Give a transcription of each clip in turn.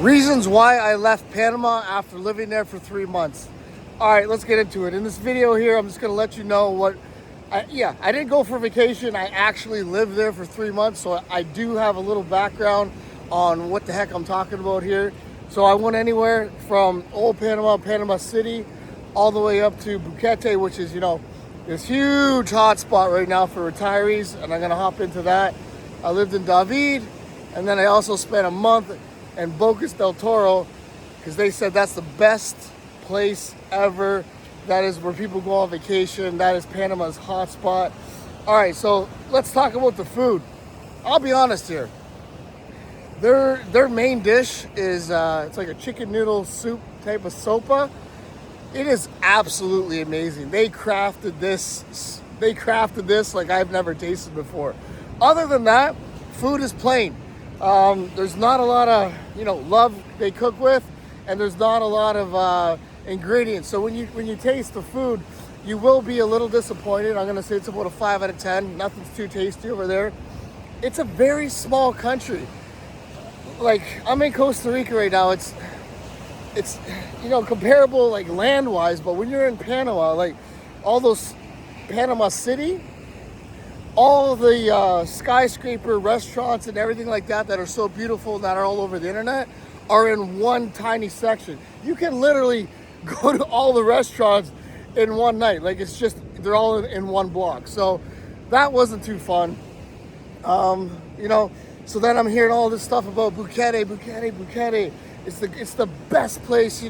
Reasons why I left Panama after living there for 3 months. All right, let's get into it. In this video here, I'm just gonna let you know I didn't go for vacation. I actually lived there for 3 months, so I do have a little background on what the heck I'm talking about here. So I went anywhere from old Panama, Panama City, all the way up to Buquete, which is, this huge hot spot right now for retirees, and I'm gonna hop into that. I lived in David, and then I also spent a month in Bocas del Toro, because they said that's the best place ever. That is where people go on vacation. That is Panama's hot spot. All right, so let's talk about the food. I'll be honest here. Their main dish is it's like a chicken noodle soup type of sopa. It is absolutely amazing. They crafted this like I've never tasted before. Other than that, food is plain. There's not a lot of love they cook with, and there's not a lot of ingredients. So when you taste the food, you will be a little disappointed. I'm gonna say it's about a 5 out of 10. Nothing's too tasty over there. It's a very small country. Like, I'm in Costa Rica right now. It's comparable like land wise, but when you're in Panama, like all those Panama City, all the skyscraper restaurants and everything like that are so beautiful and that are all over the internet are in one tiny section. You can literally go to all the restaurants in one night. Like, it's just, they're all in one block. So that wasn't too fun. So then I'm hearing all this stuff about Buquete. It's the best place,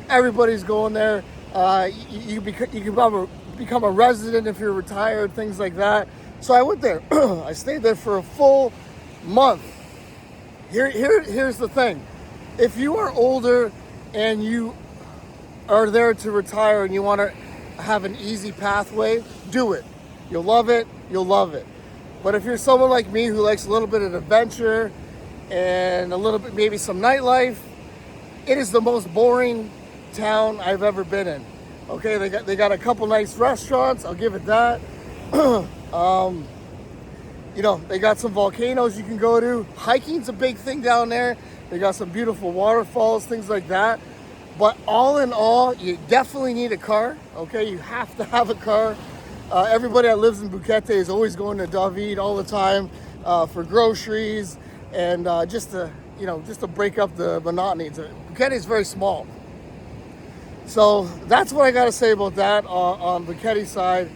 everybody's going there. You can become a resident if you're retired, things like that. So I went there. I stayed there for a full month. Here's the thing. If you are older and you are there to retire and you want to have an easy pathway, do it. You'll love it. You'll love it. But if you're someone like me who likes a little bit of adventure and a little bit, maybe some nightlife, it is the most boring town I've ever been in. Okay, they got a couple nice restaurants. I'll give it that. They got some volcanoes you can go to. Hiking's a big thing down there. They got some beautiful waterfalls, things like that. But all in all, you definitely need a car. Okay, you have to have a car. Everybody that lives in Buquete is always going to David all the time for groceries and just to break up the monotony. Buquete is very small. So that's what I got to say about that on Buquete side.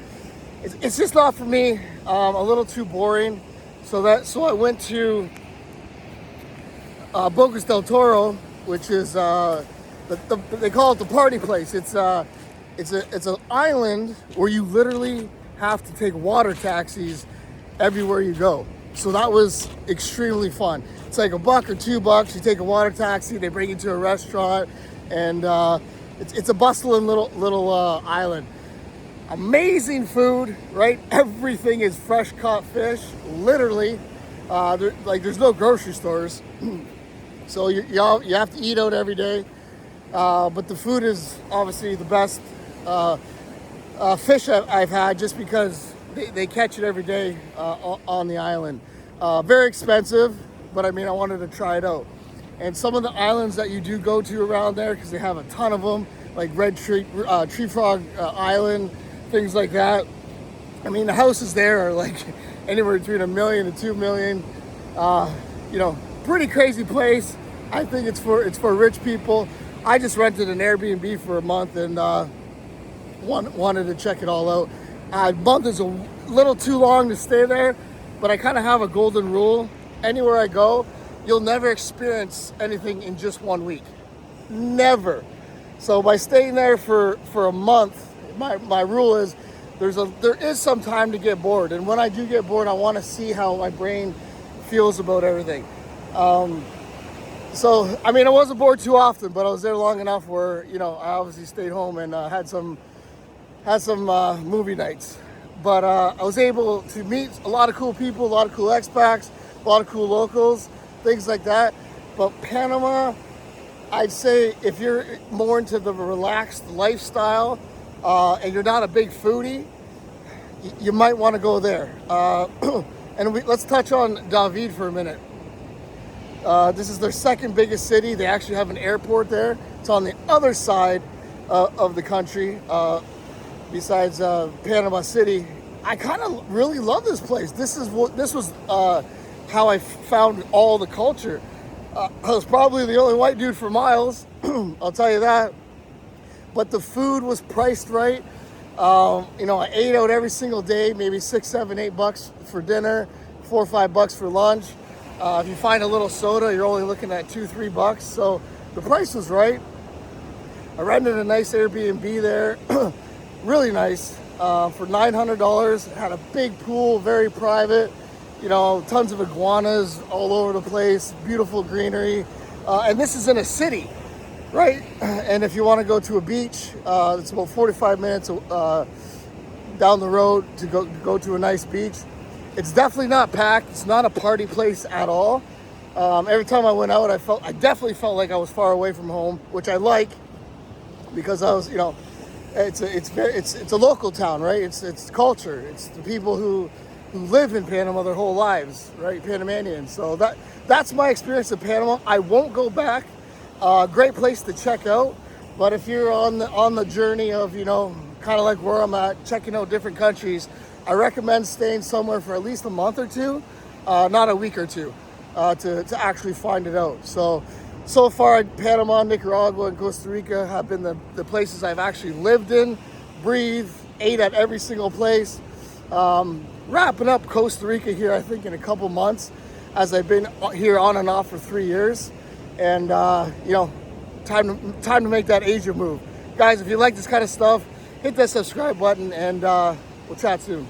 It's just not for me. A little too boring. So I went to Bocas del Toro, which is they call it the party place. It's an island where you literally have to take water taxis everywhere you go. So that was extremely fun. It's like $1 or $2. You take a water taxi, they bring you to a restaurant, and it's a bustling little island. Amazing food, right? Everything is fresh caught fish, literally. There's no grocery stores, so you have to eat out every day. But the food is obviously the best fish I've had, just because they catch it every day on the island. Very expensive, but I wanted to try it out. And some of the islands that you do go to around there, because they have a ton of them, like Red Tree Frog Island, things like that. The houses there are like anywhere between $1 million to $2 million. Pretty crazy place. I think it's for rich people. I just rented an Airbnb for a month and wanted to check it all out. A month is a little too long to stay there, but I kind of have a golden rule. Anywhere I go, you'll never experience anything in just 1 week. Never. So by staying there for a month, my rule is there is some time to get bored. And when I do get bored, I want to see how my brain feels about everything. So, I wasn't bored too often, but I was there long enough where, I obviously stayed home and had some movie nights. But I was able to meet a lot of cool people, a lot of cool expats, a lot of cool locals, things like that. But Panama, I'd say if you're more into the relaxed lifestyle and you're not a big foodie, you might want to go there. And let's touch on David for a minute. This is their second biggest city. They actually have an airport there. It's on the other side of the country, besides Panama City. I kind of really love this place. This was how I found all the culture. I was probably the only white dude for miles, I'll tell you that. But the food was priced right. I ate out every single day, maybe $6, $7, $8 for dinner, $4 or $5 for lunch. If you find a little soda, you're only looking at $2, $3. So the price was right. I rented a nice Airbnb there, really nice, for $900. Had a big pool, very private. Tons of iguanas all over the place, beautiful greenery. And this is in a city, right? And if you want to go to a beach, it's about 45 minutes down the road to go to a nice beach. It's definitely not packed. It's not a party place at all. Every time I went out, I definitely felt like I was far away from home, which I like, because I was, it's a local town, right? It's culture. It's the people who live in Panama their whole lives, right? Panamanians. So that's my experience in Panama. I won't go back. Great place to check out. But if you're on the journey of, kind of like where I'm at, checking out different countries, I recommend staying somewhere for at least a month or two, not a week or two, to actually find it out. So far, Panama, Nicaragua, and Costa Rica have been the places I've actually lived in, breathed, ate at every single place. Wrapping up Costa Rica here, I think, in a couple months, as I've been here on and off for 3 years. And, time to make that Asia move. Guys, if you like this kind of stuff, hit that subscribe button, and we'll chat soon.